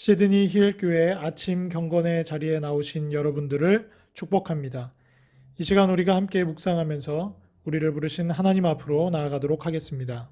시드니 힐교회 아침 경건의 자리에 나오신 여러분들을 축복합니다. 이 시간 우리가 함께 묵상하면서 우리를 부르신 하나님 앞으로 나아가도록 하겠습니다.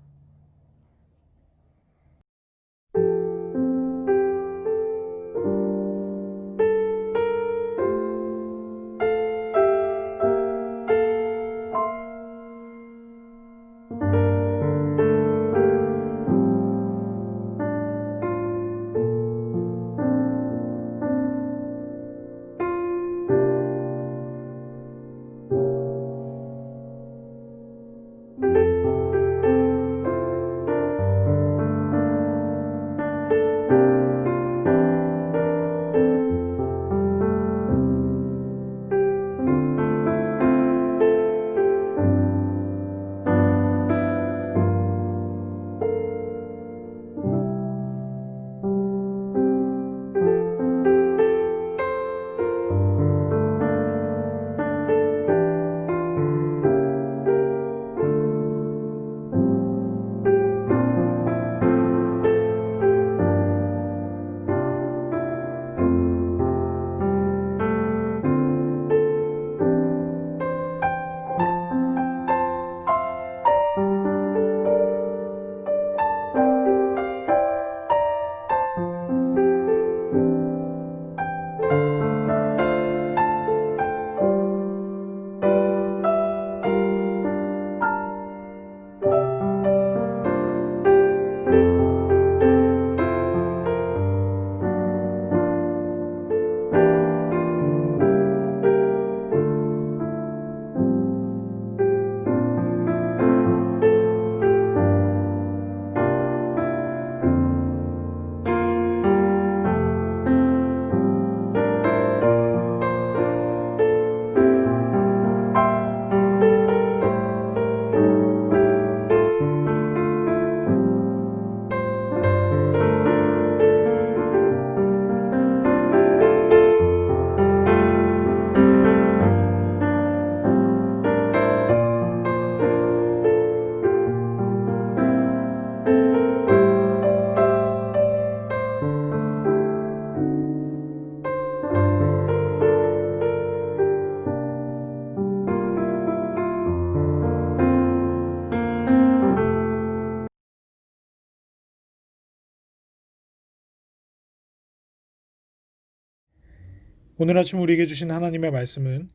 오늘 아침 우리에게 주신 하나님의 말씀은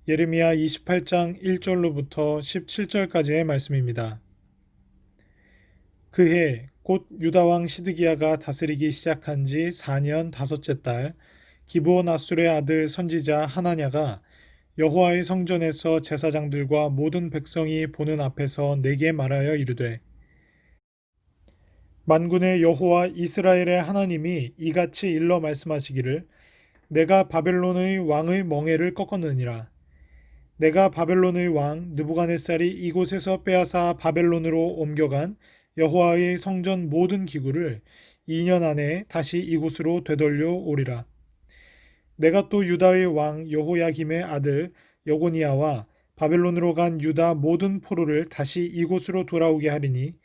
예레미야 28장 1절로부터 17절까지의 말씀입니다. 그해 곧 유다 왕 시드기야가 다스리기 시작한 지 4년 다섯째 달 기브온 아술의 아들 선지자 하나냐가 여호와의 성전에서 제사장들과 모든 백성이 보는 앞에서 내게 말하여 이르되 만군의 여호와 이스라엘의 하나님이 이같이 일러 말씀하시기를 내가 바벨론의 왕의 멍에를 꺾었느니라. 내가 바벨론의 왕 느부갓네살이 이곳에서 빼앗아 바벨론으로 옮겨간 여호와의 성전 모든 기구를 2년 안에 다시 이곳으로 되돌려 오리라. 내가 또 유다의 왕 여호야김의 아들 여고니아와 바벨론으로 간 유다 모든 포로를 다시 이곳으로 돌아오게 하리니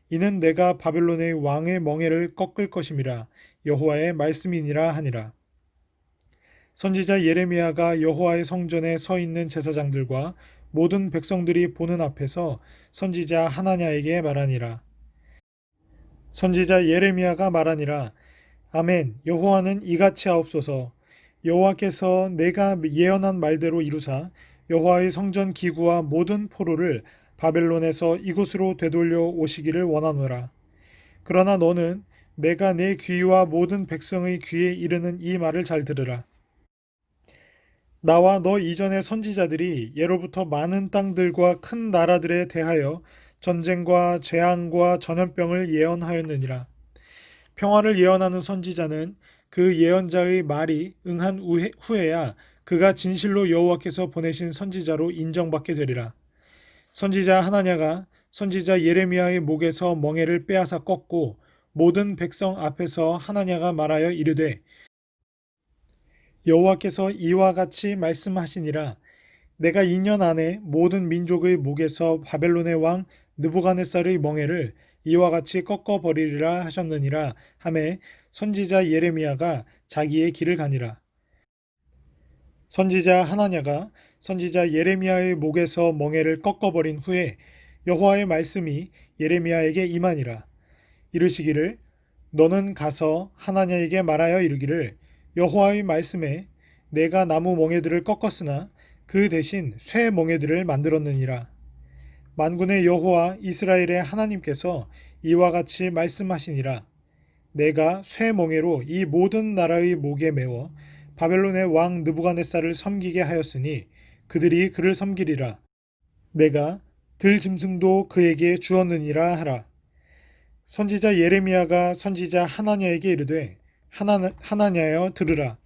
이는 내가 바벨론의 왕의 멍에를 꺾을 것임이라 여호와의 말씀이니라 하니라. 선지자 예레미야가 여호와의 성전에 서 있는 제사장들과 모든 백성들이 보는 앞에서 선지자 하나냐에게 말하니라. 선지자 예레미야가 말하니라. 아멘. 여호와는 이같이 하옵소서. 여호와께서 내가 예언한 말대로 이루사 여호와의 성전 기구와 모든 포로를 바벨론에서 이곳으로 되돌려 오시기를 원하노라. 그러나 너는 내가 내 귀와 모든 백성의 귀에 이르는 이 말을 잘 들으라. 나와 너 이전의 선지자들이 예로부터 많은 땅들과 큰 나라들에 대하여 전쟁과 재앙과 전염병을 예언하였느니라. 평화를 예언하는 선지자는 그 예언자의 말이 응한 후에야 그가 진실로 여호와께서 보내신 선지자로 인정받게 되리라. 선지자 하나냐가 선지자 예레미야의 목에서 멍에를 빼앗아 꺾고 모든 백성 앞에서 하나냐가 말하여 이르되 여호와께서 이와 같이 말씀하시니라. 내가 2년 안에 모든 민족의 목에서 바벨론의 왕 느부갓네살의 멍에를 이와 같이 꺾어버리리라 하셨느니라 하매 선지자 예레미야가 자기의 길을 가니라. 선지자 하나냐가 선지자 예레미야의 목에서 멍에를 꺾어버린 후에 여호와의 말씀이 예레미야에게 임하니라. 이르시기를 너는 가서 하나냐에게 말하여 이르기를 여호와의 말씀에 내가 나무 멍에들을 꺾었으나 그 대신 쇠 멍에들을 만들었느니라. 만군의 여호와 이스라엘의 하나님께서 이와 같이 말씀하시니라. 내가 쇠 멍에로 이 모든 나라의 목에 메워 바벨론의 왕 느부갓네살을 섬기게 하였으니 그들이 그를 섬기리라. 내가 들 짐승도 그에게 주었느니라 하라. 선지자 예레미야가 선지자 하나냐에게 이르되 하나냐여 들으라.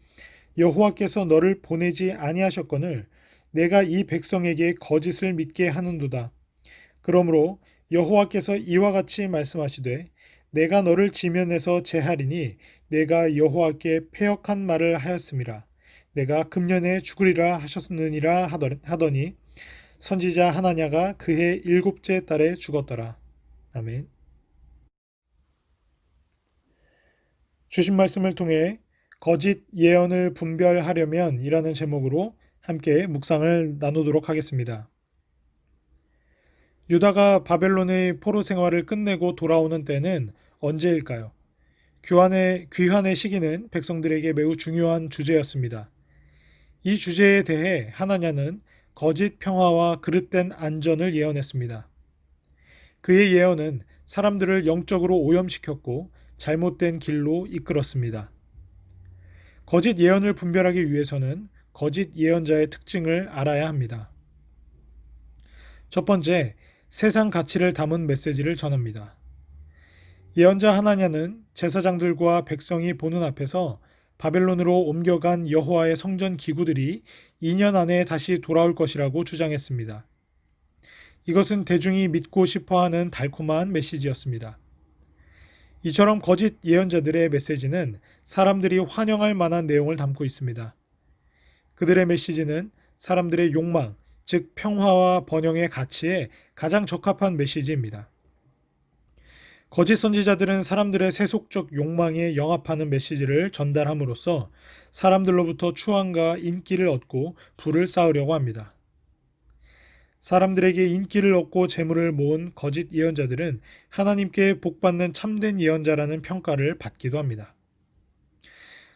여호와께서 너를 보내지 아니하셨거늘 내가 이 백성에게 거짓을 믿게 하는도다. 그러므로 여호와께서 이와 같이 말씀하시되 내가 너를 지면에서 제하리니 내가 여호와께 패역한 말을 하였음이라. 내가 금년에 죽으리라 하셨느니라 하더니 선지자 하나냐가 그해 7째 달에 죽었더라. 아멘. 주신 말씀을 통해 거짓 예언을 분별하려면 이라는 제목으로 함께 묵상을 나누도록 하겠습니다. 유다가 바벨론의 포로 생활을 끝내고 돌아오는 때는 언제일까요? 귀환의 시기는 백성들에게 매우 중요한 주제였습니다. 이 주제에 대해 하나냐는 거짓 평화와 그릇된 안전을 예언했습니다. 그의 예언은 사람들을 영적으로 오염시켰고 잘못된 길로 이끌었습니다. 거짓 예언을 분별하기 위해서는 거짓 예언자의 특징을 알아야 합니다. 첫 번째, 세상 가치를 담은 메시지를 전합니다. 예언자 하나냐는 제사장들과 백성이 보는 앞에서 바벨론으로 옮겨간 여호와의 성전 기구들이 2년 안에 다시 돌아올 것이라고 주장했습니다. 이것은 대중이 믿고 싶어하는 달콤한 메시지였습니다. 이처럼 거짓 예언자들의 메시지는 사람들이 환영할 만한 내용을 담고 있습니다. 그들의 메시지는 사람들의 욕망, 즉 평화와 번영의 가치에 가장 적합한 메시지입니다. 거짓 선지자들은 사람들의 세속적 욕망에 영합하는 메시지를 전달함으로써 사람들로부터 추앙과 인기를 얻고 부를 쌓으려고 합니다. 사람들에게 인기를 얻고 재물을 모은 거짓 예언자들은 하나님께 복받는 참된 예언자라는 평가를 받기도 합니다.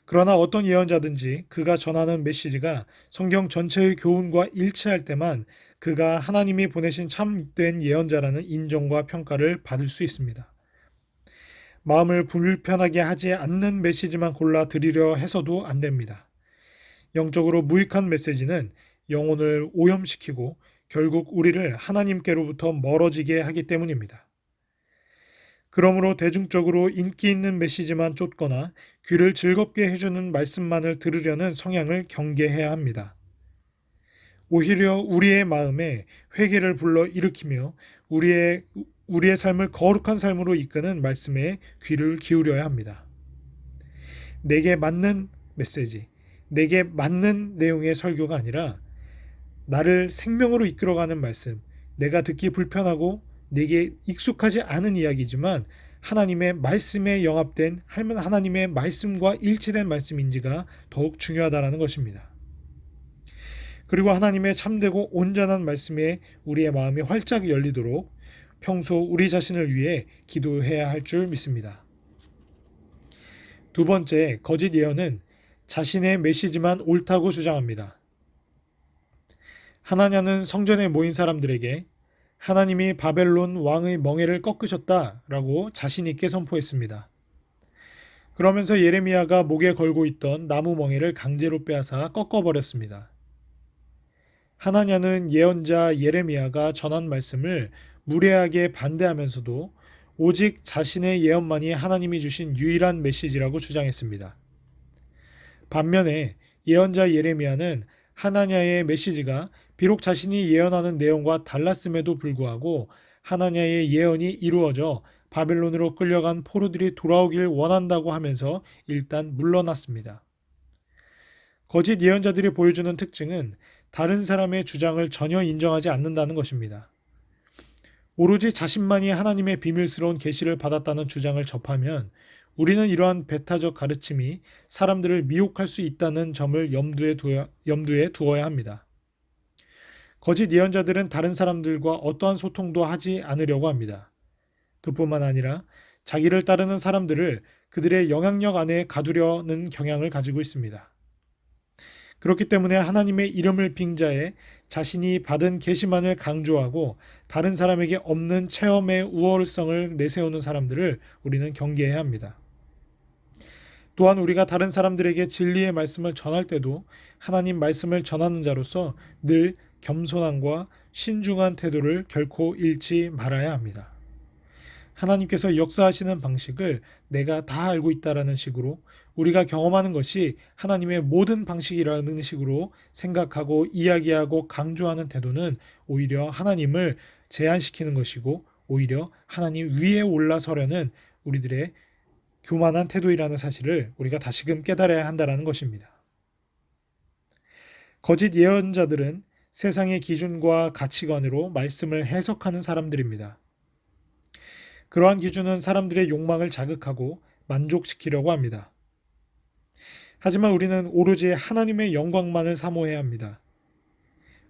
그러나 어떤 예언자든지 그가 전하는 메시지가 성경 전체의 교훈과 일치할 때만 그가 하나님이 보내신 참된 예언자라는 인정과 평가를 받을 수 있습니다. 마음을 불편하게 하지 않는 메시지만 골라 드리려 해서도 안 됩니다. 영적으로 무익한 메시지는 영혼을 오염시키고 결국 우리를 하나님께로부터 멀어지게 하기 때문입니다. 그러므로 대중적으로 인기 있는 메시지만 쫓거나 귀를 즐겁게 해주는 말씀만을 들으려는 성향을 경계해야 합니다. 오히려 우리의 마음에 회개를 불러 일으키며 우리의 삶을 거룩한 삶으로 이끄는 말씀에 귀를 기울여야 합니다. 내게 맞는 메시지, 내게 맞는 내용의 설교가 아니라 나를 생명으로 이끌어가는 말씀, 내가 듣기 불편하고 내게 익숙하지 않은 이야기지만 하나님의 말씀에 영합된 하나님의 말씀과 일치된 말씀인지가 더욱 중요하다는 것입니다. 그리고 하나님의 참되고 온전한 말씀에 우리의 마음이 활짝 열리도록 평소 우리 자신을 위해 기도해야 할 줄 믿습니다. 두 번째, 거짓 예언은 자신의 메시지만 옳다고 주장합니다. 하나냐는 성전에 모인 사람들에게 하나님이 바벨론 왕의 멍에를 꺾으셨다라고 자신 있게 선포했습니다. 그러면서 예레미야가 목에 걸고 있던 나무 멍에를 강제로 빼앗아 꺾어버렸습니다. 하나냐는 예언자 예레미야가 전한 말씀을 무례하게 반대하면서도 오직 자신의 예언만이 하나님이 주신 유일한 메시지라고 주장했습니다. 반면에 예언자 예레미야는 하나냐의 메시지가 비록 자신이 예언하는 내용과 달랐음에도 불구하고 하나냐의 예언이 이루어져 바벨론으로 끌려간 포로들이 돌아오길 원한다고 하면서 일단 물러났습니다. 거짓 예언자들이 보여주는 특징은 다른 사람의 주장을 전혀 인정하지 않는다는 것입니다. 오로지 자신만이 하나님의 비밀스러운 계시를 받았다는 주장을 접하면 우리는 이러한 배타적 가르침이 사람들을 미혹할 수 있다는 점을 염두에 두어야 합니다. 거짓 예언자들은 다른 사람들과 어떠한 소통도 하지 않으려고 합니다. 그뿐만 아니라 자기를 따르는 사람들을 그들의 영향력 안에 가두려는 경향을 가지고 있습니다. 그렇기 때문에 하나님의 이름을 빙자해 자신이 받은 계시만을 강조하고 다른 사람에게 없는 체험의 우월성을 내세우는 사람들을 우리는 경계해야 합니다. 또한 우리가 다른 사람들에게 진리의 말씀을 전할 때도 하나님 말씀을 전하는 자로서 늘 겸손함과 신중한 태도를 결코 잃지 말아야 합니다. 하나님께서 역사하시는 방식을 내가 다 알고 있다라는 식으로 우리가 경험하는 것이 하나님의 모든 방식이라는 식으로 생각하고 이야기하고 강조하는 태도는 오히려 하나님을 제한시키는 것이고 오히려 하나님 위에 올라서려는 우리들의 교만한 태도이라는 사실을 우리가 다시금 깨달아야 한다는 것입니다. 거짓 예언자들은 세상의 기준과 가치관으로 말씀을 해석하는 사람들입니다. 그러한 기준은 사람들의 욕망을 자극하고 만족시키려고 합니다. 하지만 우리는 오로지 하나님의 영광만을 사모해야 합니다.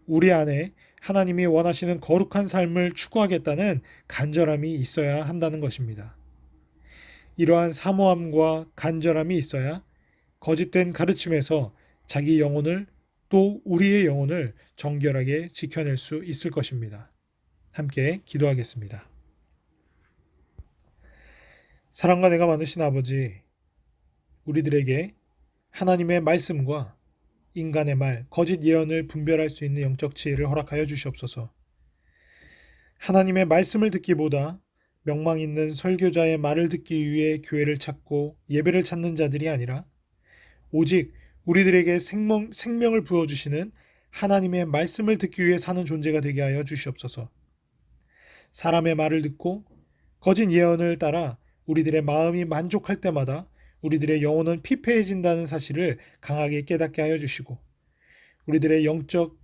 우리 안에 하나님이 원하시는 거룩한 삶을 추구하겠다는 간절함이 있어야 한다는 것입니다. 이러한 사모함과 간절함이 있어야 거짓된 가르침에서 자기 영혼을 또 우리의 영혼을 정결하게 지켜낼 수 있을 것입니다. 함께 기도하겠습니다. 사랑과 내가 많으신 아버지, 우리들에게 하나님의 말씀과 인간의 말, 거짓 예언을 분별할 수 있는 영적 지혜를 허락하여 주시옵소서. 하나님의 말씀을 듣기보다 명망 있는 설교자의 말을 듣기 위해 교회를 찾고 예배를 찾는 자들이 아니라 오직 우리들에게 생명을 부어주시는 하나님의 말씀을 듣기 위해 사는 존재가 되게 하여 주시옵소서. 사람의 말을 듣고 거짓 예언을 따라 우리들의 마음이 만족할 때마다 우리들의 영혼은 피폐해진다는 사실을 강하게 깨닫게 하여 주시고 우리들의 영적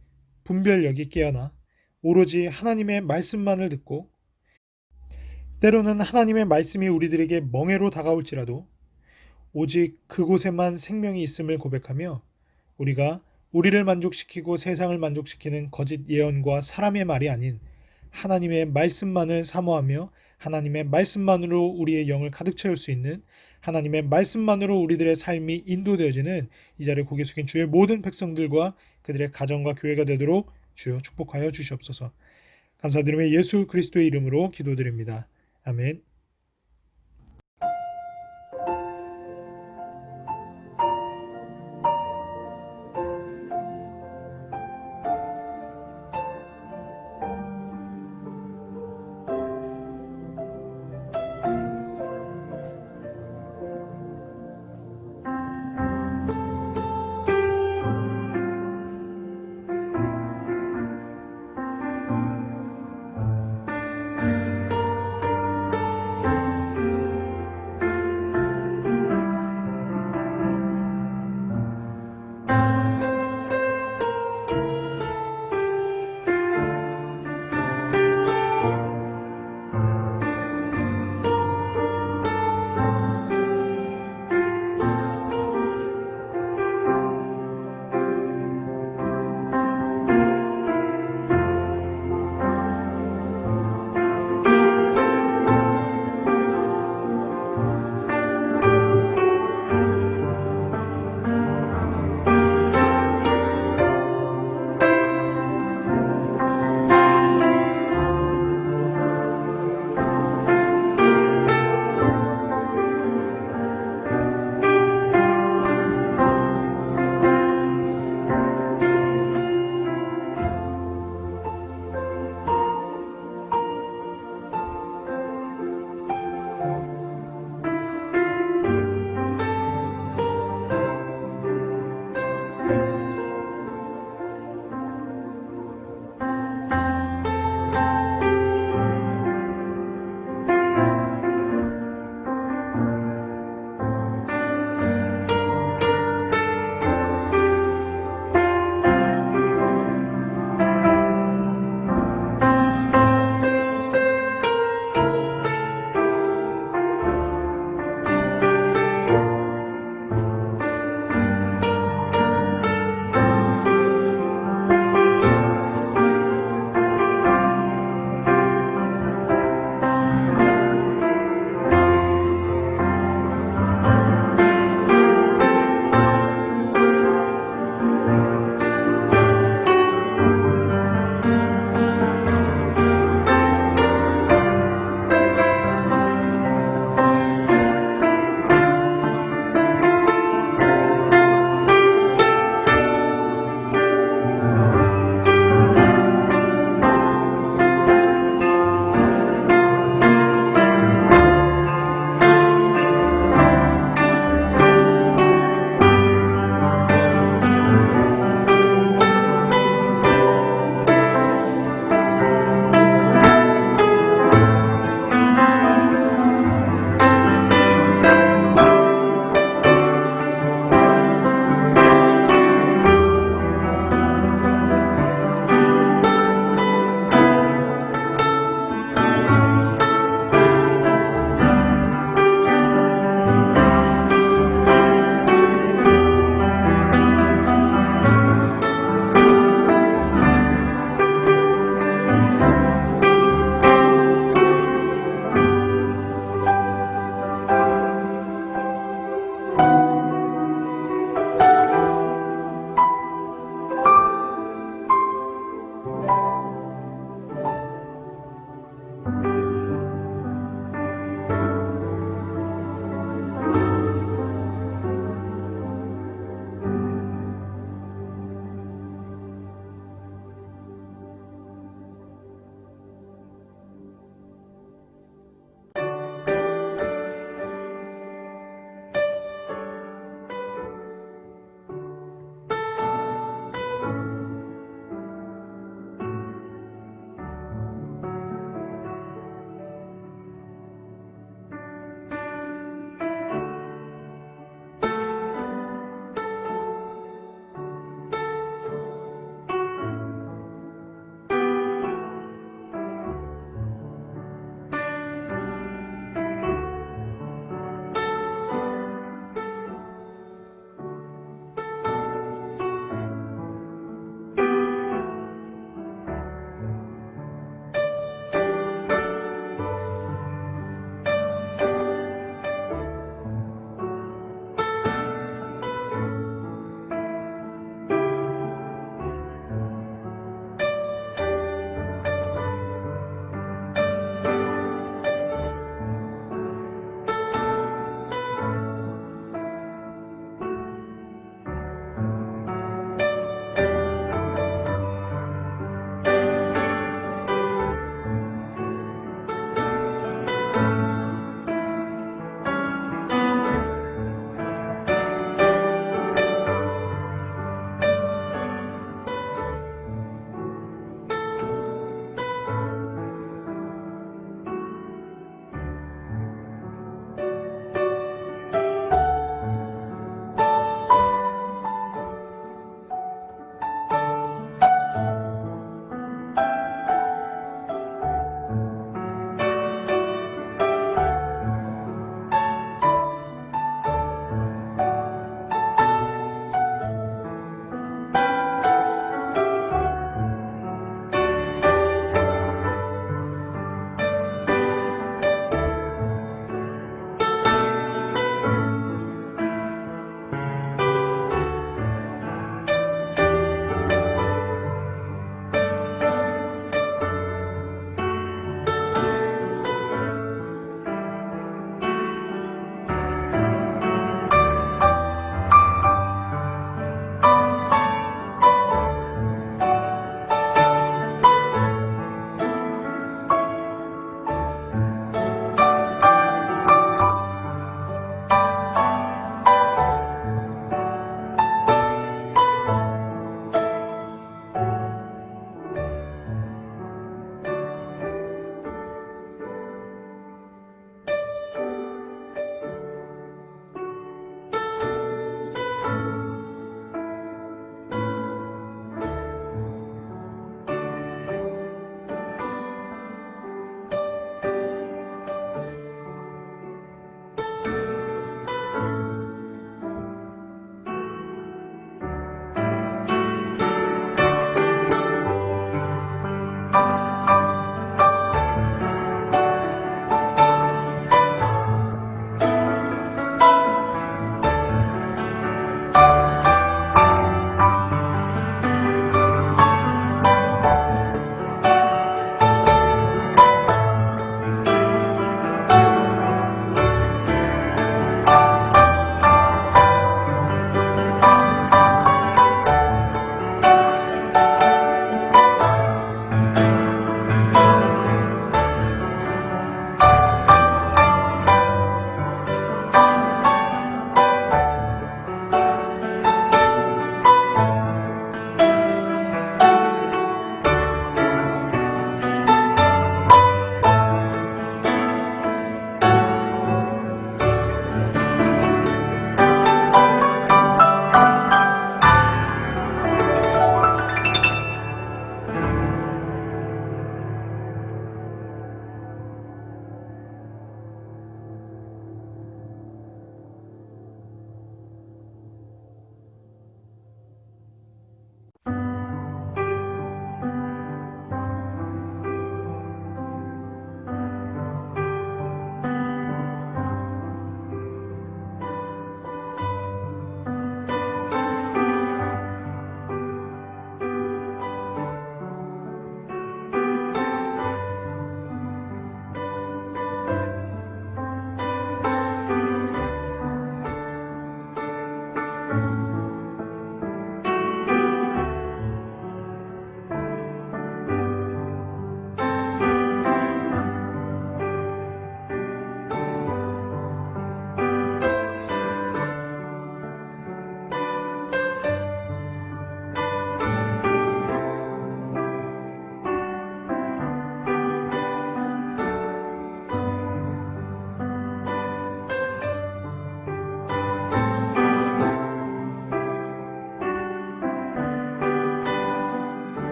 분별력이 깨어나 오로지 하나님의 말씀만을 듣고 때로는 하나님의 말씀이 우리들에게 멍해로 다가올지라도 오직 그곳에만 생명이 있음을 고백하며 우리가 우리를 만족시키고 세상을 만족시키는 거짓 예언과 사람의 말이 아닌 하나님의 말씀만을 사모하며 하나님의 말씀만으로 우리의 영을 가득 채울 수 있는 하나님의 말씀만으로 우리들의 삶이 인도되어지는 이 자리에 고개 숙인 주의 모든 백성들과 그들의 가정과 교회가 되도록 주여 축복하여 주시옵소서. 감사드리며 예수 그리스도의 이름으로 기도드립니다. 아멘.